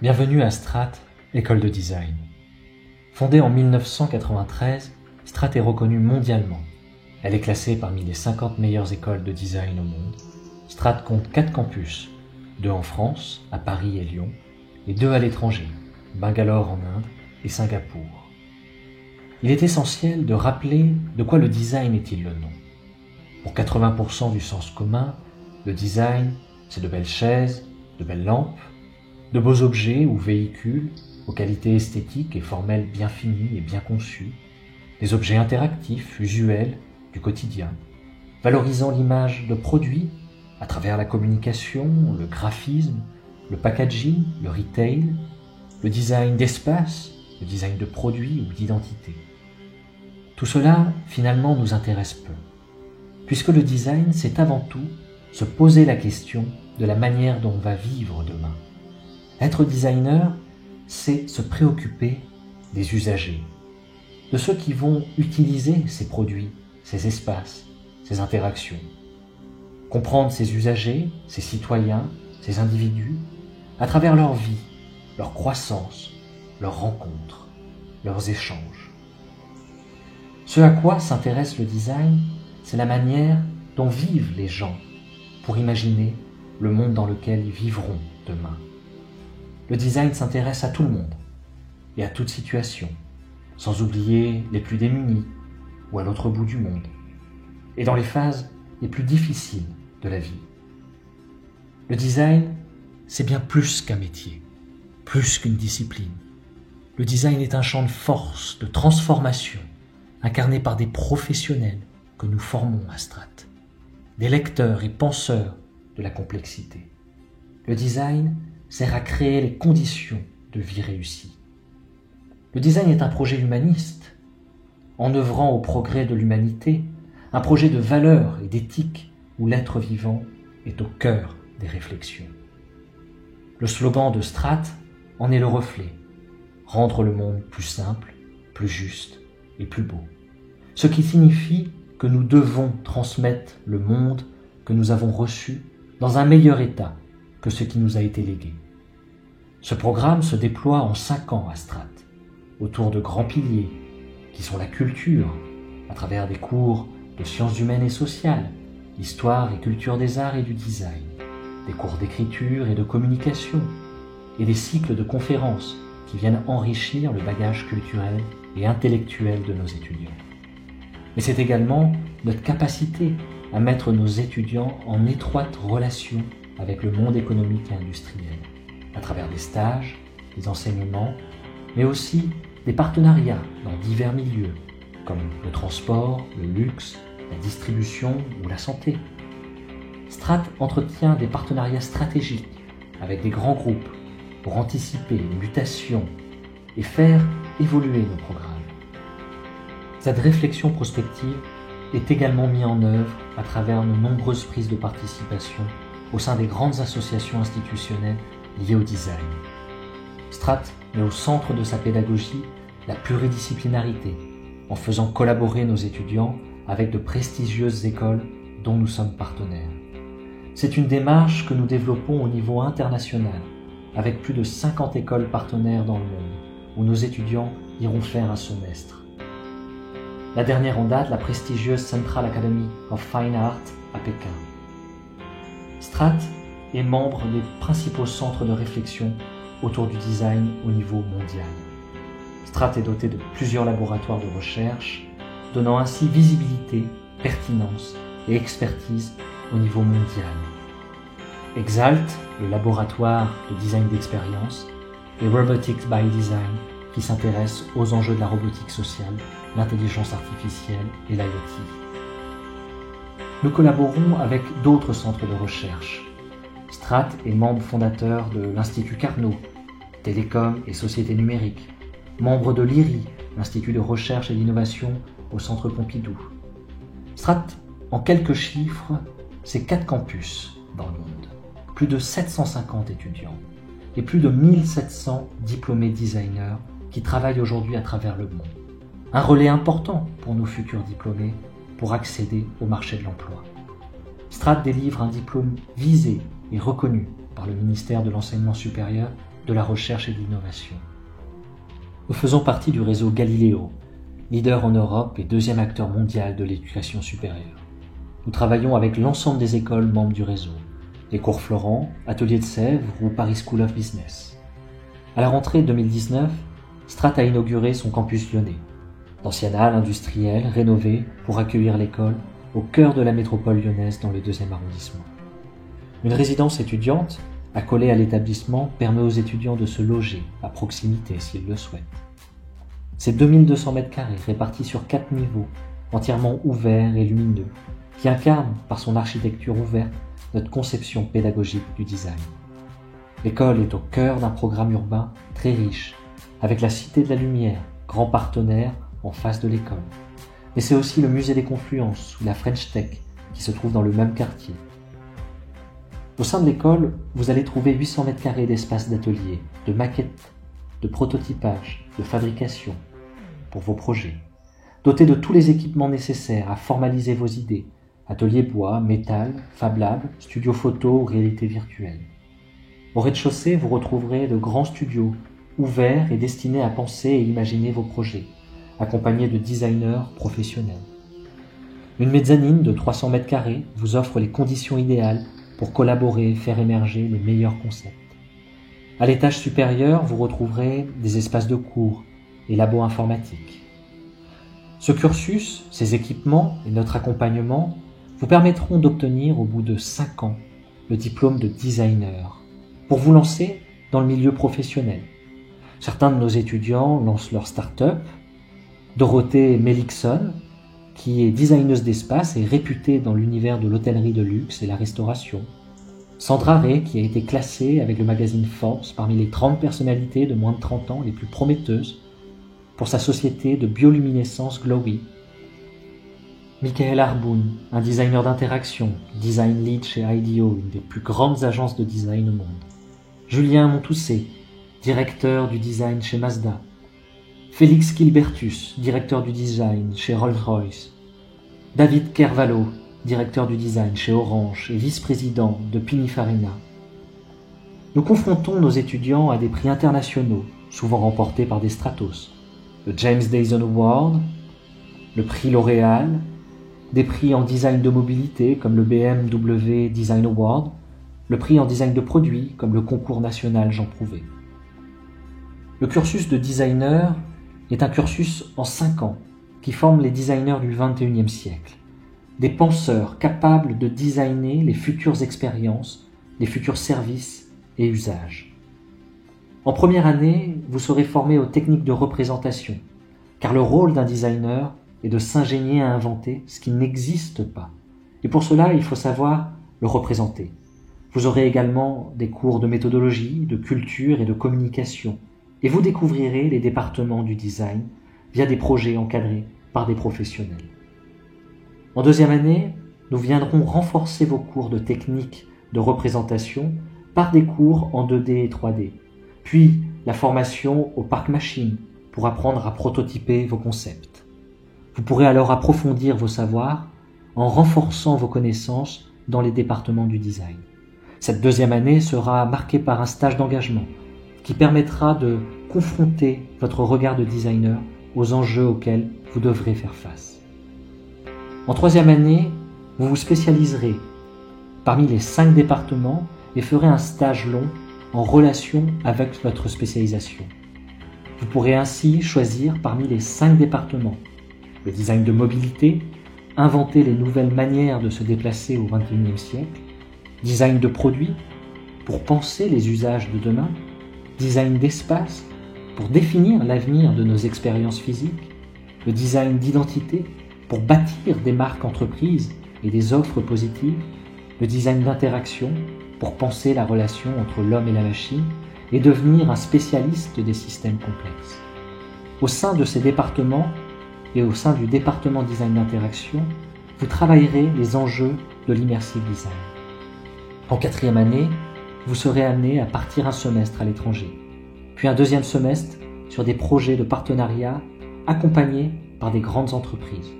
Bienvenue à Strat, école de design. Fondée en 1993, Strat est reconnue mondialement. Elle est classée parmi les 50 meilleures écoles de design au monde. Strat compte 4 campus, 2 en France, à Paris et Lyon, et 2 à l'étranger, Bangalore en Inde et Singapour. Il est essentiel de rappeler de quoi le design est-il le nom. Pour 80% du sens commun, le design, c'est de belles chaises, de belles lampes, de beaux objets ou véhicules aux qualités esthétiques et formelles bien finies et bien conçues, des objets interactifs, usuels, du quotidien, valorisant l'image de produits à travers la communication, le graphisme, le packaging, le retail, le design d'espace, le design de produits ou d'identité. Tout cela, finalement, nous intéresse peu, puisque le design, c'est avant tout se poser la question de la manière dont on va vivre demain. Être designer, c'est se préoccuper des usagers, de ceux qui vont utiliser ces produits, ces espaces, ces interactions. Comprendre ces usagers, ces citoyens, ces individus, à travers leur vie, leur croissance, leurs rencontres, leurs échanges. Ce à quoi s'intéresse le design, c'est la manière dont vivent les gens pour imaginer le monde dans lequel ils vivront demain. Le design s'intéresse à tout le monde et à toute situation, sans oublier les plus démunis ou à l'autre bout du monde, et dans les phases les plus difficiles de la vie. Le design, c'est bien plus qu'un métier, plus qu'une discipline. Le design est un champ de force, de transformation, incarné par des professionnels que nous formons à Strat, des lecteurs et penseurs de la complexité. Le design sert à créer les conditions de vie réussie. Le design est un projet humaniste, en œuvrant au progrès de l'humanité, un projet de valeurs et d'éthique où l'être vivant est au cœur des réflexions. Le slogan de Strat en est le reflet, rendre le monde plus simple, plus juste et plus beau. Ce qui signifie que nous devons transmettre le monde que nous avons reçu dans un meilleur état que ce qui nous a été légué. Ce programme se déploie en 5 ans à Strat, autour de grands piliers, qui sont la culture, à travers des cours de sciences humaines et sociales, histoire et culture des arts et du design, des cours d'écriture et de communication, et des cycles de conférences qui viennent enrichir le bagage culturel et intellectuel de nos étudiants. Mais c'est également notre capacité à mettre nos étudiants en étroite relation avec le monde économique et industriel, à travers des stages, des enseignements, mais aussi des partenariats dans divers milieux, comme le transport, le luxe, la distribution ou la santé. Strat entretient des partenariats stratégiques avec des grands groupes pour anticiper les mutations et faire évoluer nos programmes. Cette réflexion prospective est également mise en œuvre à travers nos nombreuses prises de participation au sein des grandes associations institutionnelles liées au design. Strat met au centre de sa pédagogie la pluridisciplinarité, en faisant collaborer nos étudiants avec de prestigieuses écoles dont nous sommes partenaires. C'est une démarche que nous développons au niveau international, avec plus de 50 écoles partenaires dans le monde, où nos étudiants iront faire un semestre. La dernière en date, la prestigieuse Central Academy of Fine Art à Pékin. Strat est membre des principaux centres de réflexion autour du design au niveau mondial. Strat est doté de plusieurs laboratoires de recherche, donnant ainsi visibilité, pertinence et expertise au niveau mondial. Exalt, le laboratoire de design d'expérience, et Robotics by Design, qui s'intéresse aux enjeux de la robotique sociale, l'intelligence artificielle et l'IoT. Nous collaborons avec d'autres centres de recherche. Strat est membre fondateur de l'Institut Carnot, Télécom et Société numérique, membre de l'IRI, l'Institut de recherche et d'innovation au Centre Pompidou. Strat, en quelques chiffres, c'est 4 campus dans le monde, plus de 750 étudiants et plus de 1700 diplômés designers qui travaillent aujourd'hui à travers le monde. Un relais important pour nos futurs diplômés pour accéder au marché de l'emploi. Strat délivre un diplôme visé et reconnu par le ministère de l'Enseignement supérieur de la recherche et de l'innovation. Nous faisons partie du réseau Galileo, leader en Europe et deuxième acteur mondial de l'éducation supérieure. Nous travaillons avec l'ensemble des écoles membres du réseau, les Cours Florent, Atelier de Sèvres ou Paris School of Business. À la rentrée 2019, Strat a inauguré son campus lyonnais, d'ancienne halle industrielle rénovée pour accueillir l'école au cœur de la métropole lyonnaise dans le 2e arrondissement. Une résidence étudiante, accolée à l'établissement, permet aux étudiants de se loger à proximité s'ils le souhaitent. C'est 2200 m² répartis sur 4 niveaux, entièrement ouverts et lumineux, qui incarnent par son architecture ouverte notre conception pédagogique du design. L'école est au cœur d'un programme urbain très riche, avec la Cité de la Lumière, grand partenaire en face de l'école. Mais c'est aussi le musée des Confluences ou la French Tech qui se trouve dans le même quartier. Au sein de l'école, vous allez trouver 800 m² d'espace d'atelier, de maquettes, de prototypage, de fabrication pour vos projets, dotés de tous les équipements nécessaires à formaliser vos idées, atelier bois, métal, Fab Lab, studio photo ou réalité virtuelle. Au rez-de-chaussée, vous retrouverez de grands studios ouverts et destinés à penser et imaginer vos projets, accompagnés de designers professionnels. Une mezzanine de 300 m² vous offre les conditions idéales pour collaborer et faire émerger les meilleurs concepts. À l'étage supérieur, vous retrouverez des espaces de cours et labos informatiques. Ce cursus, ces équipements et notre accompagnement vous permettront d'obtenir au bout de 5 ans le diplôme de designer pour vous lancer dans le milieu professionnel. Certains de nos étudiants lancent leur start-up. Dorothée Melikson, qui est designeuse d'espace et réputée dans l'univers de l'hôtellerie de luxe et la restauration. Sandra Ray, qui a été classée avec le magazine Forbes parmi les 30 personnalités de moins de 30 ans les plus prometteuses pour sa société de bioluminescence Glowy. Michael Arboun, un designer d'interaction, design lead chez IDEO, une des plus grandes agences de design au monde. Julien Montousset, directeur du design chez Mazda. Félix Gilbertus, directeur du design chez Rolls-Royce. David Kervalo, directeur du design chez Orange et vice-président de Pininfarina. Nous confrontons nos étudiants à des prix internationaux, souvent remportés par des stratos. Le James Dyson Award, le prix L'Oréal, des prix en design de mobilité comme le BMW Design Award, le prix en design de produits comme le concours national Jean Prouvé. Le cursus de designer est un cursus en 5 ans qui forme les designers du XXIe siècle. Des penseurs capables de designer les futures expériences, les futurs services et usages. En première année, vous serez formé aux techniques de représentation, car le rôle d'un designer est de s'ingénier à inventer ce qui n'existe pas. Et pour cela, il faut savoir le représenter. Vous aurez également des cours de méthodologie, de culture et de communication, et vous découvrirez les départements du design via des projets encadrés par des professionnels. En deuxième année, nous viendrons renforcer vos cours de technique de représentation par des cours en 2D et 3D, puis la formation au Park Machine pour apprendre à prototyper vos concepts. Vous pourrez alors approfondir vos savoirs en renforçant vos connaissances dans les départements du design. Cette deuxième année sera marquée par un stage d'engagement qui permettra de confronter votre regard de designer aux enjeux auxquels vous devrez faire face. En troisième année, vous vous spécialiserez parmi les 5 départements et ferez un stage long en relation avec votre spécialisation. Vous pourrez ainsi choisir parmi les 5 départements le design de mobilité, inventer les nouvelles manières de se déplacer au XXIe siècle, design de produits pour penser les usages de demain, design d'espace pour définir l'avenir de nos expériences physiques, le design d'identité pour bâtir des marques entreprises et des offres positives, le design d'interaction pour penser la relation entre l'homme et la machine et devenir un spécialiste des systèmes complexes. Au sein de ces départements et au sein du département design d'interaction, vous travaillerez les enjeux de l'immersive design. En quatrième année, vous serez amené à partir un semestre à l'étranger, puis un deuxième semestre sur des projets de partenariat accompagnés par des grandes entreprises.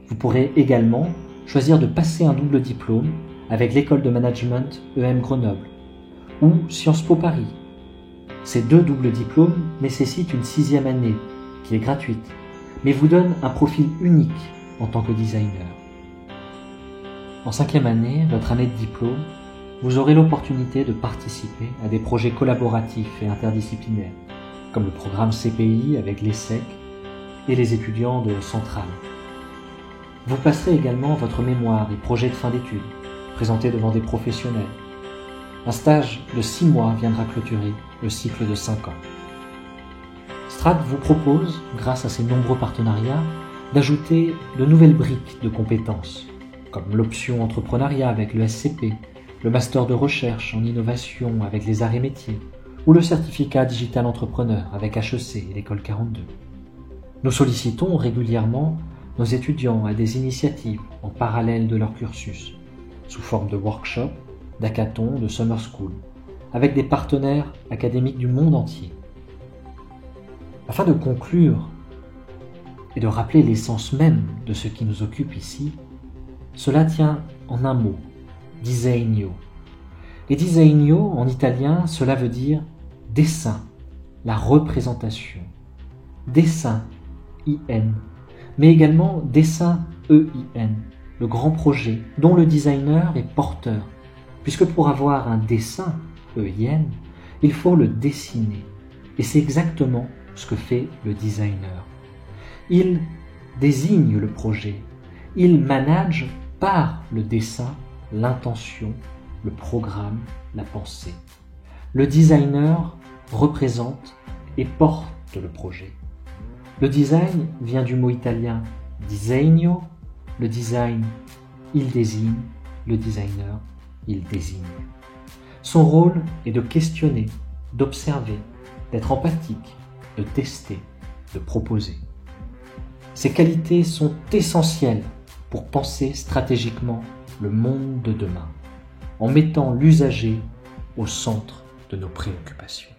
Vous pourrez également choisir de passer un double diplôme avec l'école de management EM Grenoble ou Sciences Po Paris. Ces 2 doubles diplômes nécessitent une 6e année, qui est gratuite, mais vous donne un profil unique en tant que designer. En 5e année, votre année de diplôme, vous aurez l'opportunité de participer à des projets collaboratifs et interdisciplinaires, comme le programme CPI avec l'ESSEC et les étudiants de Centrale. Vous passerez également votre mémoire et projet de fin d'études, présentés devant des professionnels. Un stage de 6 mois viendra clôturer le cycle de 5 ans. Strat vous propose, grâce à ses nombreux partenariats, d'ajouter de nouvelles briques de compétences, comme l'option entrepreneuriat avec le SCP, le master de recherche en innovation avec les arts et métiers, ou le certificat digital entrepreneur avec HEC et l'école 42. Nous sollicitons régulièrement nos étudiants à des initiatives en parallèle de leur cursus, sous forme de workshops, d'hackathons, de summer school, avec des partenaires académiques du monde entier. Afin de conclure et de rappeler l'essence même de ce qui nous occupe ici, cela tient en un mot, disegno. Et disegno, en italien, cela veut dire dessin, la représentation. Dessin, I-N, mais également dessin, E-I-N, le grand projet dont le designer est porteur, puisque pour avoir un dessin, E-I-N, il faut le dessiner. Et c'est exactement ce que fait le designer. Il désigne le projet, il manage par le dessin l'intention, le programme, la pensée. Le designer représente et porte le projet. Le design vient du mot italien disegno, le design, il désigne, le designer, il désigne. Son rôle est de questionner, d'observer, d'être empathique, de tester, de proposer. Ces qualités sont essentielles pour penser stratégiquement le monde de demain, en mettant l'usager au centre de nos préoccupations.